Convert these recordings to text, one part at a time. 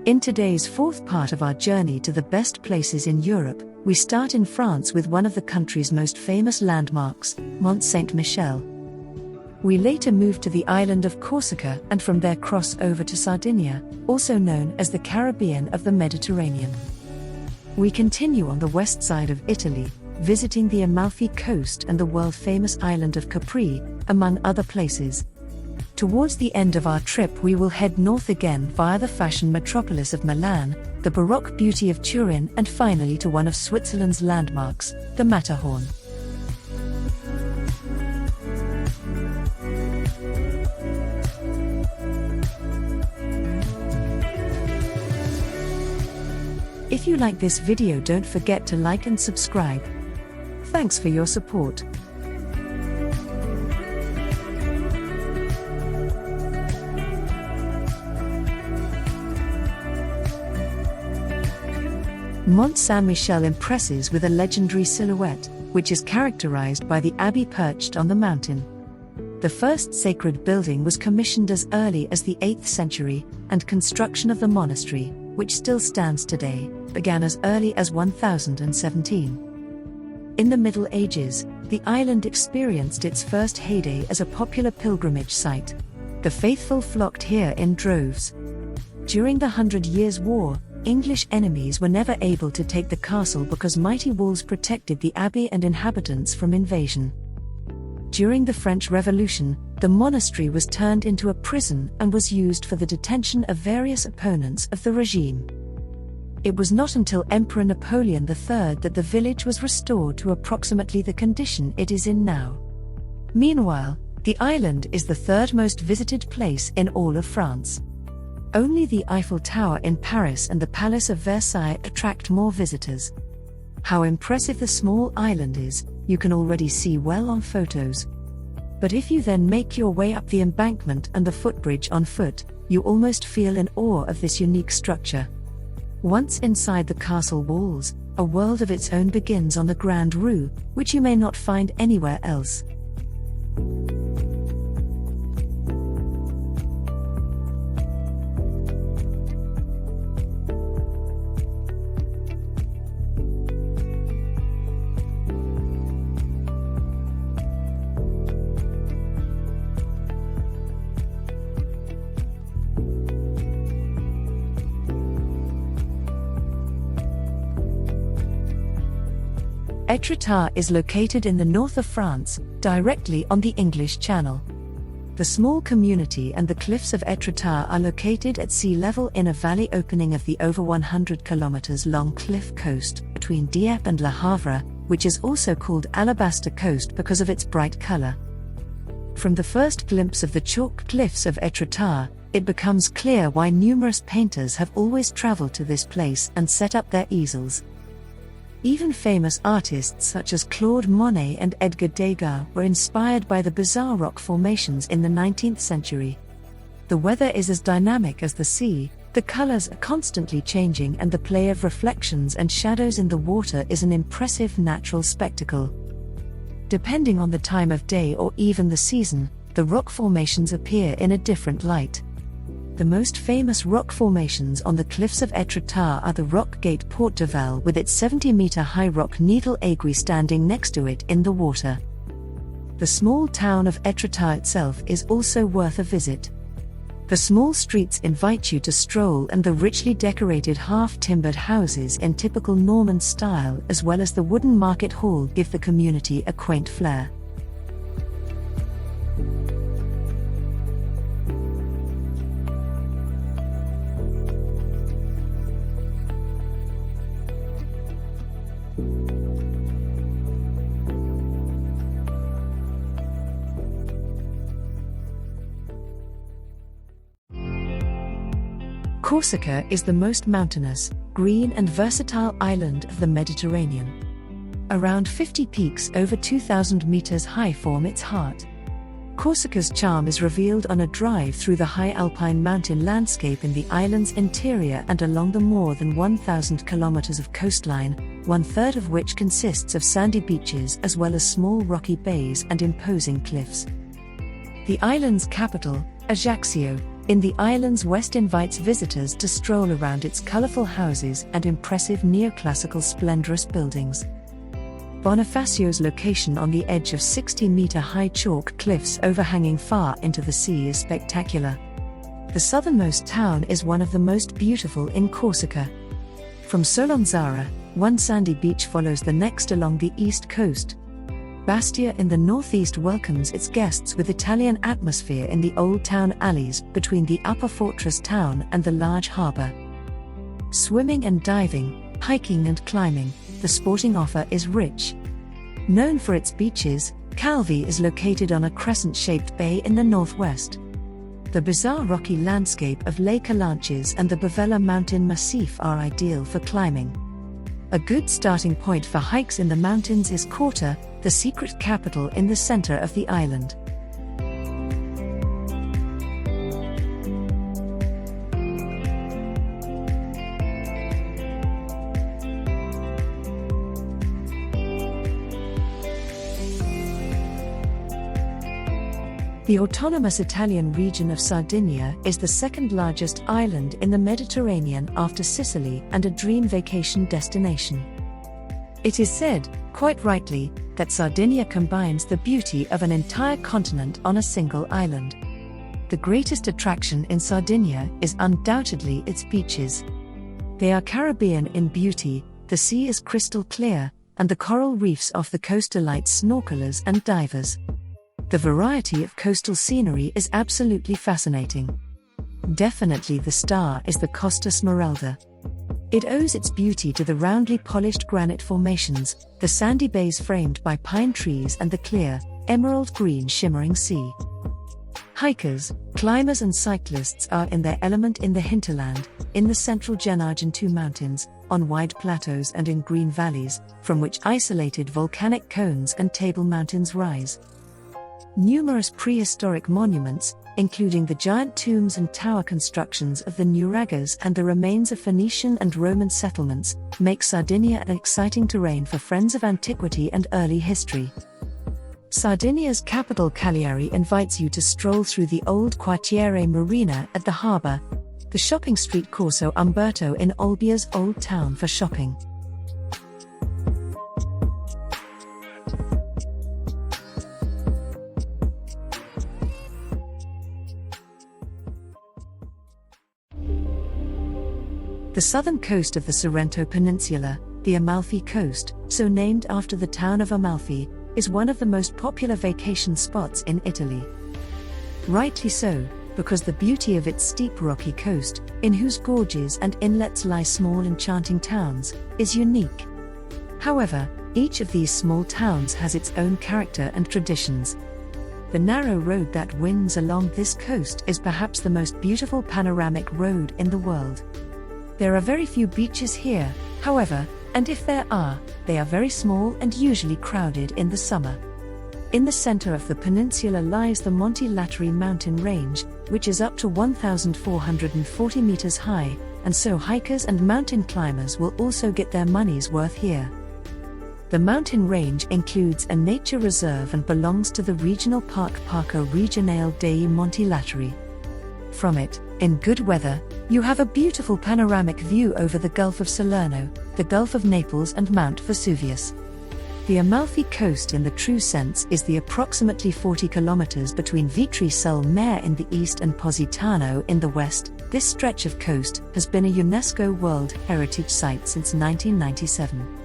In today's fourth part of our journey to the best places in Europe, we start in France with one of the country's most famous landmarks, Mont Saint-Michel. We later move to the island of Corsica and from there cross over to Sardinia, also known as the Caribbean of the Mediterranean. We continue on the west side of Italy, visiting the Amalfi Coast and the world-famous island of Capri, among other places. Towards the end of our trip we will head north again via the fashion metropolis of Milan, the Baroque beauty of Turin and finally to one of Switzerland's landmarks, the Matterhorn. If you like this video, don't forget to like and subscribe. Thanks for your support. Mont Saint-Michel impresses with a legendary silhouette, which is characterized by the abbey perched on the mountain. The first sacred building was commissioned as early as the 8th century, and construction of the monastery, which still stands today, began as early as 1017. In the Middle Ages, the island experienced its first heyday as a popular pilgrimage site. The faithful flocked here in droves. During the 100 Years' War, English enemies were never able to take the castle because mighty walls protected the abbey and inhabitants from invasion. During the French Revolution, the monastery was turned into a prison and was used for the detention of various opponents of the regime. It was not until Emperor Napoleon III that the village was restored to approximately the condition it is in now. Meanwhile, the island is the third most visited place in all of France. Only the Eiffel Tower in Paris and the Palace of Versailles attract more visitors. How impressive the small island is, you can already see well on photos. But if you then make your way up the embankment and the footbridge on foot, you almost feel in awe of this unique structure. Once inside the castle walls, a world of its own begins on the Grand Rue, which you may not find anywhere else. Etape is located in the north of France, directly on the English Channel. The small community and the cliffs of Etape are located at sea level in a valley opening of the over 100 kilometers long cliff coast between Dieppe and Le Havre, which is also called Alabaster Coast because of its bright color. From the first glimpse of the chalk cliffs of Etape, it becomes clear why numerous painters have always traveled to this place and set up their easels. Even famous artists such as Claude Monet and Edgar Degas were inspired by the bizarre rock formations in the 19th century. The weather is as dynamic as the sea, the colors are constantly changing and the play of reflections and shadows in the water is an impressive natural spectacle. Depending on the time of day or even the season, the rock formations appear in a different light. The most famous rock formations on the cliffs of Etape are the Rock Gate Porte de Val with its 70-meter-high rock needle aiguille standing next to it in the water. The small town of Etape itself is also worth a visit. The small streets invite you to stroll and the richly decorated half-timbered houses in typical Norman style as well as the wooden market hall give the community a quaint flair. Corsica is the most mountainous, green and versatile island of the Mediterranean. Around 50 peaks over 2,000 meters high form its heart. Corsica's charm is revealed on a drive through the high alpine mountain landscape in the island's interior and along the more than 1,000 kilometers of coastline, one-third of which consists of sandy beaches as well as small rocky bays and imposing cliffs. The island's capital, Ajaccio, in the island's west invites visitors to stroll around its colorful houses and impressive neoclassical splendorous buildings. Bonifacio's location on the edge of 60-meter-high chalk cliffs overhanging far into the sea is spectacular. The southernmost town is one of the most beautiful in Corsica. From Solonzara, one sandy beach follows the next along the east coast. Bastia in the northeast welcomes its guests with Italian atmosphere in the old town alleys between the upper fortress town and the large harbour. Swimming and diving, hiking and climbing, the sporting offer is rich. Known for its beaches, Calvi is located on a crescent-shaped bay in the northwest. The bizarre rocky landscape of Lake Alanches and the Bavella mountain massif are ideal for climbing. A good starting point for hikes in the mountains is Corta, the secret capital in the center of the island. The autonomous Italian region of Sardinia is the second-largest island in the Mediterranean after Sicily and a dream vacation destination. It is said, quite rightly, that Sardinia combines the beauty of an entire continent on a single island. The greatest attraction in Sardinia is undoubtedly its beaches. They are Caribbean in beauty, the sea is crystal clear, and the coral reefs off the coast delight snorkelers and divers. The variety of coastal scenery is absolutely fascinating. Definitely the star is the Costa Smeralda. It owes its beauty to the roundly polished granite formations, the sandy bays framed by pine trees and the clear, emerald-green shimmering sea. Hikers, climbers and cyclists are in their element in the hinterland, in the central Gennargentu mountains, on wide plateaus and in green valleys, from which isolated volcanic cones and table mountains rise. Numerous prehistoric monuments, including the giant tombs and tower constructions of the Nuragas and the remains of Phoenician and Roman settlements, make Sardinia an exciting terrain for friends of antiquity and early history. Sardinia's capital Cagliari invites you to stroll through the old Quartiere Verena at the harbour, the shopping street Corso Umberto in Olbia's old town for shopping. The southern coast of the Sorrento Peninsula, the Amalfi Coast, so named after the town of Amalfi, is one of the most popular vacation spots in Italy. Rightly so, because the beauty of its steep rocky coast, in whose gorges and inlets lie small enchanting towns, is unique. However, each of these small towns has its own character and traditions. The narrow road that winds along this coast is perhaps the most beautiful panoramic road in the world. There are very few beaches here, however, and if there are, they are very small and usually crowded in the summer. In the center of the peninsula lies the Monte Latari mountain range, which is up to 1,440 meters high, and so hikers and mountain climbers will also get their money's worth here. The mountain range includes a nature reserve and belongs to the regional park Parco Regionale dei Monti Latari. From it, in good weather, you have a beautiful panoramic view over the Gulf of Salerno, the Gulf of Naples and Mount Vesuvius. The Amalfi Coast in the true sense is the approximately 40 kilometers between Vitry sul Mare in the east and Positano in the west. This stretch of coast has been a UNESCO World Heritage Site since 1997.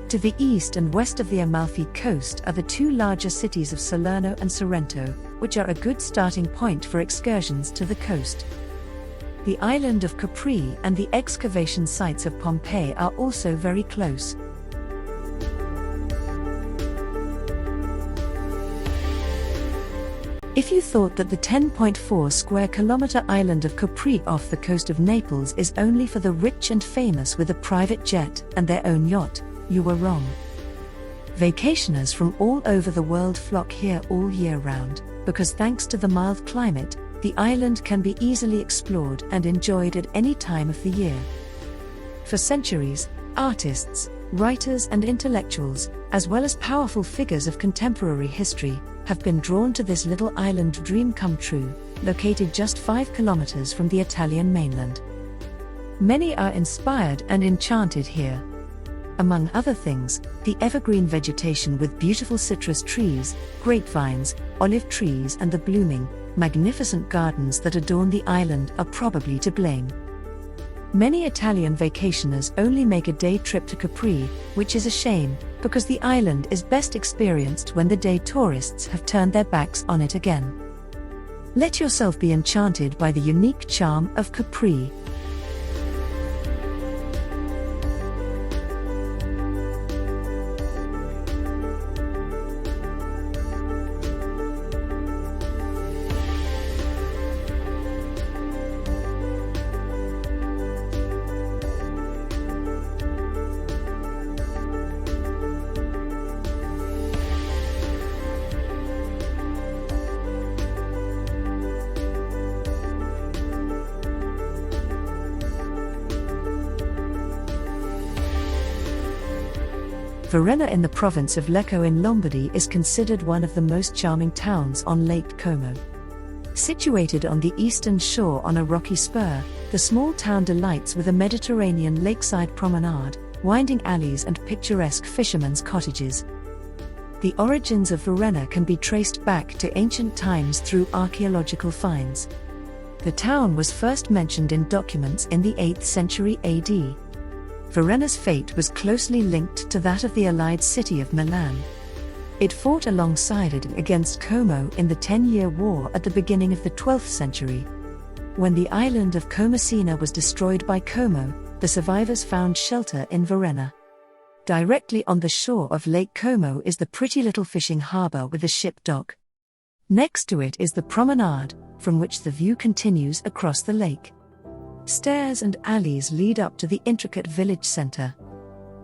To the east and west of the Amalfi Coast are the two larger cities of Salerno and Sorrento, which are a good starting point for excursions to the coast. The island of Capri and the excavation sites of Pompeii are also very close. If you thought that the 10.4 square kilometer island of Capri off the coast of Naples is only for the rich and famous with a private jet and their own yacht, you were wrong. Vacationers from all over the world flock here all year round, because thanks to the mild climate, the island can be easily explored and enjoyed at any time of the year. For centuries, artists, writers and intellectuals, as well as powerful figures of contemporary history, have been drawn to this little island dream come true, located just 5 kilometers from the Italian mainland. Many are inspired and enchanted here. Among other things, the evergreen vegetation with beautiful citrus trees, grapevines, olive trees and the blooming, magnificent gardens that adorn the island are probably to blame. Many Italian vacationers only make a day trip to Capri, which is a shame, because the island is best experienced when the day tourists have turned their backs on it again. Let yourself be enchanted by the unique charm of Capri. Verena in the province of Lecco in Lombardy is considered one of the most charming towns on Lake Como. Situated on the eastern shore on a rocky spur, the small town delights with a Mediterranean lakeside promenade, winding alleys and picturesque fishermen's cottages. The origins of Verena can be traced back to ancient times through archaeological finds. The town was first mentioned in documents in the 8th century AD. Verena's fate was closely linked to that of the allied city of Milan. It fought alongside it against Como in the 10-year war at the beginning of the 12th century. When the island of Comacina was destroyed by Como, the survivors found shelter in Verena. Directly on the shore of Lake Como is the pretty little fishing harbor with a ship dock. Next to it is the promenade, from which the view continues across the lake. Stairs and alleys lead up to the intricate village center.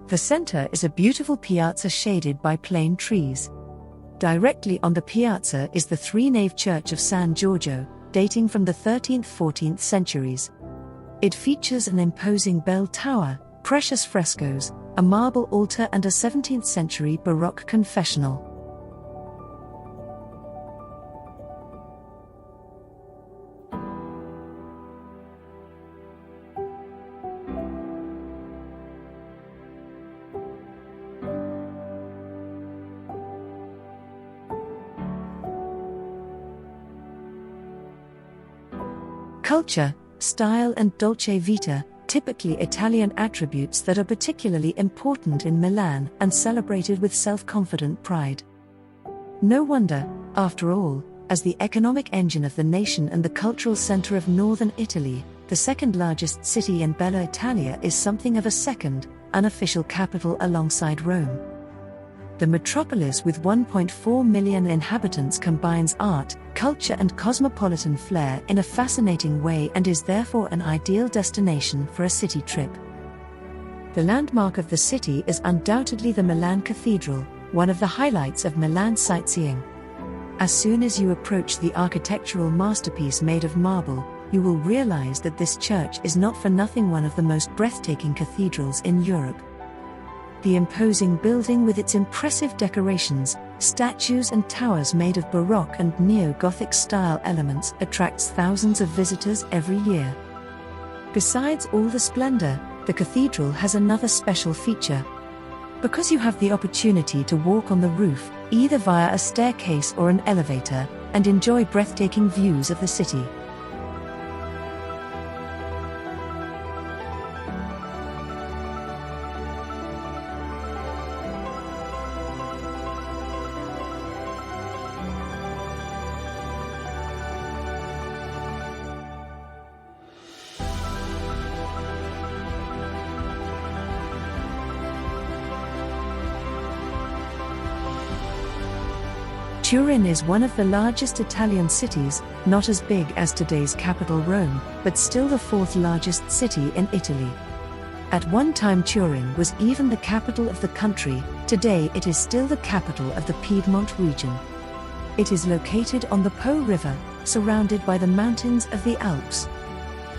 The center is a beautiful piazza shaded by plane trees. Directly on the piazza is the three-nave church of San Giorgio, dating from the 13th–14th centuries. It features an imposing bell tower, precious frescoes, a marble altar and a 17th-century Baroque confessional. Culture, style and dolce vita, typically Italian attributes that are particularly important in Milan and celebrated with self-confident pride. No wonder, after all, as the economic engine of the nation and the cultural center of northern Italy, the second largest city in Bella Italia is something of a second, unofficial capital alongside Rome. The metropolis with 1.4 million inhabitants combines art, culture and cosmopolitan flair in a fascinating way and is therefore an ideal destination for a city trip. The landmark of the city is undoubtedly the Milan Cathedral, one of the highlights of Milan sightseeing. As soon as you approach the architectural masterpiece made of marble, you will realize that this church is not for nothing one of the most breathtaking cathedrals in Europe. The imposing building with its impressive decorations, statues and towers made of Baroque and Neo-Gothic style elements attracts thousands of visitors every year. Besides all the splendor, the cathedral has another special feature. Because you have the opportunity to walk on the roof, either via a staircase or an elevator, and enjoy breathtaking views of the city. Turin is one of the largest Italian cities, not as big as today's capital Rome, but still the fourth largest city in Italy. At one time Turin was even the capital of the country, today it is still the capital of the Piedmont region. It is located on the Po River, surrounded by the mountains of the Alps.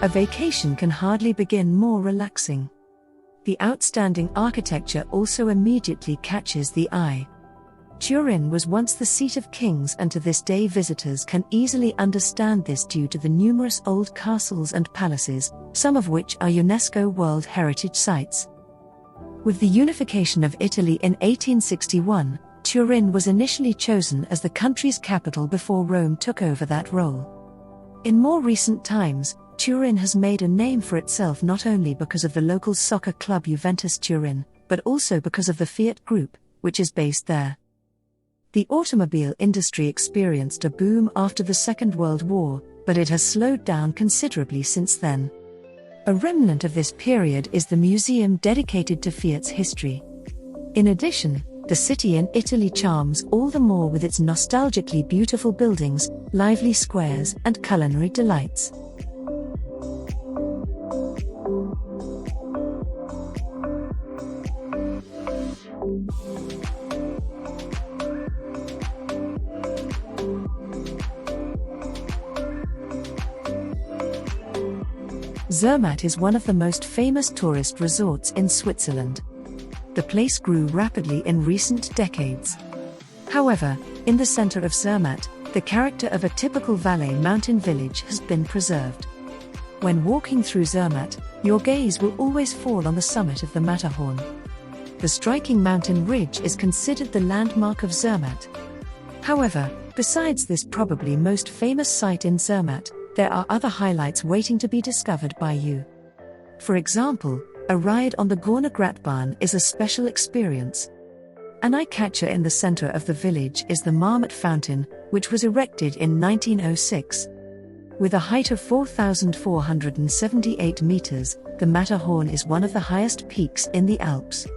A vacation can hardly begin more relaxing. The outstanding architecture also immediately catches the eye. Turin was once the seat of kings, and to this day visitors can easily understand this due to the numerous old castles and palaces, some of which are UNESCO World Heritage Sites. With the unification of Italy in 1861, Turin was initially chosen as the country's capital before Rome took over that role. In more recent times, Turin has made a name for itself not only because of the local soccer club Juventus Turin, but also because of the Fiat Group, which is based there. The automobile industry experienced a boom after the Second World War, but it has slowed down considerably since then. A remnant of this period is the museum dedicated to Fiat's history. In addition, the city in Italy charms all the more with its nostalgically beautiful buildings, lively squares, and culinary delights. Zermatt is one of the most famous tourist resorts in Switzerland. The place grew rapidly in recent decades. However, in the center of Zermatt, the character of a typical Valais mountain village has been preserved. When walking through Zermatt, your gaze will always fall on the summit of the Matterhorn. The striking mountain ridge is considered the landmark of Zermatt. However, besides this probably most famous site in Zermatt, there are other highlights waiting to be discovered by you. For example, a ride on the Gornergratbahn is a special experience. An eye-catcher in the center of the village is the Marmot Fountain, which was erected in 1906. With a height of 4,478 meters, the Matterhorn is one of the highest peaks in the Alps.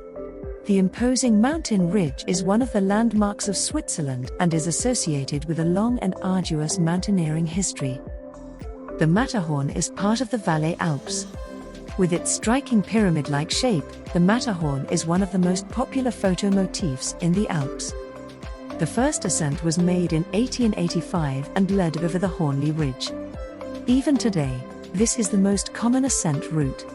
The imposing mountain ridge is one of the landmarks of Switzerland and is associated with a long and arduous mountaineering history. The Matterhorn is part of the Valais Alps. With its striking pyramid-like shape, the Matterhorn is one of the most popular photo motifs in the Alps. The first ascent was made in 1885 and led over the Hornli Ridge. Even today, this is the most common ascent route.